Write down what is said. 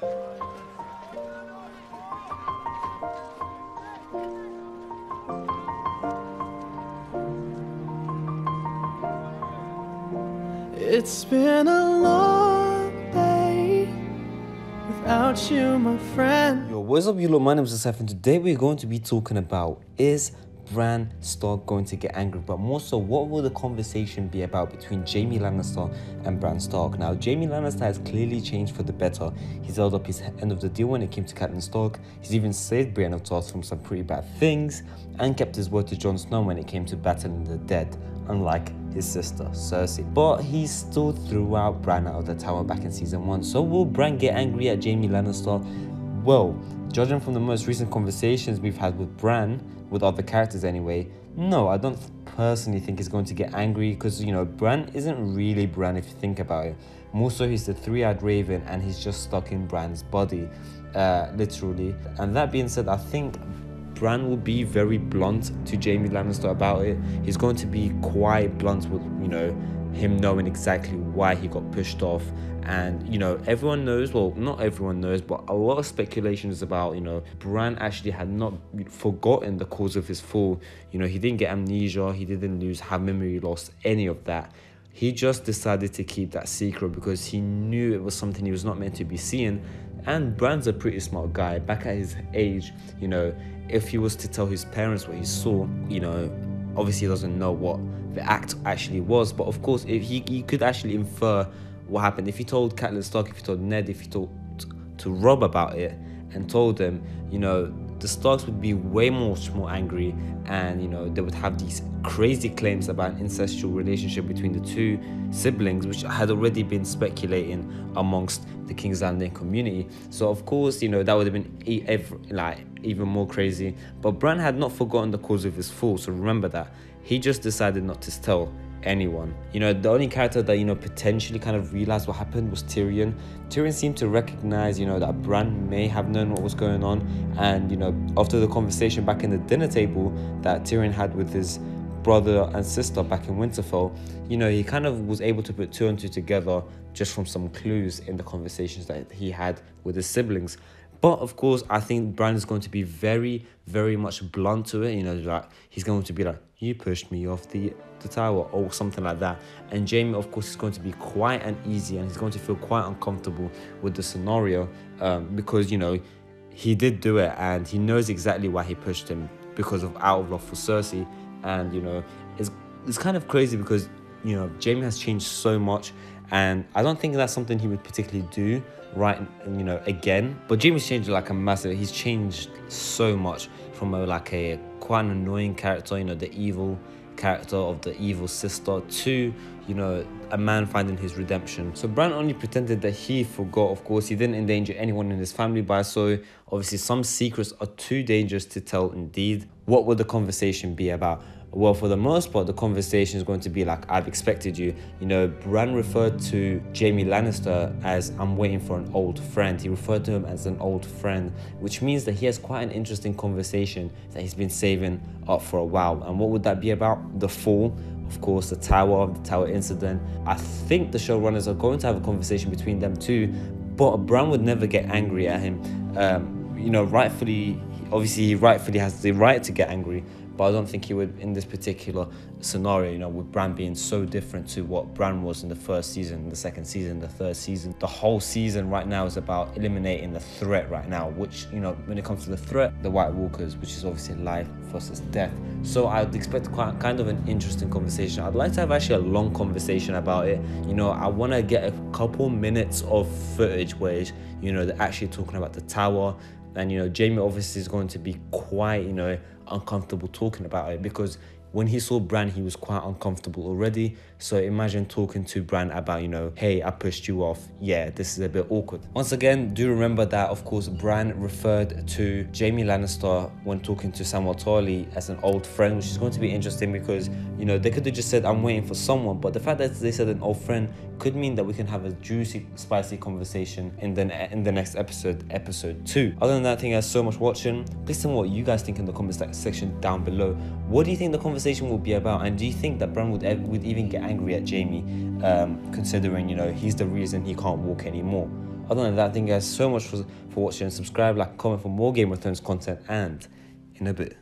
It's been a long day without you, my friend. Yo, what's up, you lot? My name is S8E01, and today we're going to be talking about, is Bran Stark going to get angry? But more so, what will the conversation be about between Jaime Lannister and Bran Stark? Now, Jaime Lannister has clearly changed for the better. He's held up his end of the deal when it came to Catelyn Stark. He's even saved Brienne of Tarth from some pretty bad things, and kept his word to Jon Snow when it came to battling the dead, unlike his sister Cersei. But he still threw out Bran out of the tower back in season 1. So will Bran get angry at Jaime Lannister? Well, judging from the most recent conversations we've had with Bran, with other characters anyway, no, I don't personally think he's going to get angry, because, you know, Bran isn't really Bran if you think about it. More so, he's the three-eyed raven and he's just stuck in Bran's body, literally. And that being said, I think Bran will be very blunt to Jaime Lannister about it. He's going to be quite blunt with, you know, him knowing exactly why he got pushed off. And, you know, everyone knows, well, not everyone knows, but a lot of speculation is about, you know, Bran actually had not forgotten the cause of his fall. You know, he didn't get amnesia, he didn't have memory loss, any of that. He just decided to keep that secret because he knew it was something he was not meant to be seeing. And Bran's a pretty smart guy. Back at his age, you know, if he was to tell his parents what he saw, you know, obviously he doesn't know what the act actually was. But of course, if he could actually infer what happened. If he told Catelyn Stark, if he told Ned, if he told to Robb about it and told them, you know, the Starks would be way much more angry, and, you know, they would have these crazy claims about an incestual relationship between the two siblings, which had already been speculating amongst the King's Landing community. So of course, you know, that would have been even more crazy. But Bran had not forgotten the cause of his fall, so remember that. He just decided not to tell anyone. You know, the only character that, you know, potentially kind of realized what happened was Tyrion. Tyrion seemed to recognize, you know, that Bran may have known what was going on. And, you know, after the conversation back in the dinner table that Tyrion had with his brother and sister back in Winterfell, you know, he kind of was able to put two and two together just from some clues in the conversations that he had with his siblings. But of course, I think Bran is going to be very, very much blunt to it. You know, like, he's going to be like, you pushed me off the tower, or something like that. And Jaime, of course, is going to be quite uneasy, and he's going to feel quite uncomfortable with the scenario, because, you know, he did do it, and he knows exactly why he pushed him, because of out of love for Cersei. And, you know, it's kind of crazy because, you know, Jaime has changed so much, and I don't think that's something he would particularly do right, you know, again. But Jaime's changed like a massive, he's changed so much from a quite an annoying character, you know, the evil character of the evil sister, to, you know, a man finding his redemption. So Bran only pretended that he forgot. Of course, he didn't endanger anyone in his family by so. Obviously, some secrets are too dangerous to tell indeed. What would the conversation be about? Well, for the most part, the conversation is going to be like I've expected you. You know, Bran referred to Jaime Lannister as I'm waiting for an old friend. He referred to him as an old friend, which means that he has quite an interesting conversation that he's been saving up for a while. And what would that be about? The fall, of course, the tower incident. I think the showrunners are going to have a conversation between them too, but Bran would never get angry at him. You know, obviously he rightfully has the right to get angry, but I don't think he would in this particular scenario, you know, with Bran being so different to what Bran was in the first season, the second season, the third season. The whole season right now is about eliminating the threat right now, which, you know, when it comes to the threat, the White Walkers, which is obviously life versus death. So I'd expect kind of an interesting conversation. I'd like to have actually a long conversation about it. You know, I want to get a couple minutes of footage where, you know, they're actually talking about the tower. And, you know, Jaime obviously is going to be quite, you know, uncomfortable talking about it, because when he saw Bran, he was quite uncomfortable already. So imagine talking to Bran about, you know, hey, I pushed you off. Yeah, this is a bit awkward. Once again, do remember that, of course, Bran referred to Jaime Lannister when talking to Samwell Tarly as an old friend, which is going to be interesting because, you know, they could have just said, I'm waiting for someone. But the fact that they said an old friend could mean that we can have a juicy, spicy conversation in the next episode, episode 2. Other than that, thank you guys so much for watching. Please tell me what you guys think in the comment section down below. What do you think the conversation will be about? And do you think that Bran would even get angry at Jaime, considering, you know, he's the reason he can't walk anymore? Other than that, thank you guys so much for watching. Subscribe, like, comment for more Game of Thrones content, and in a bit.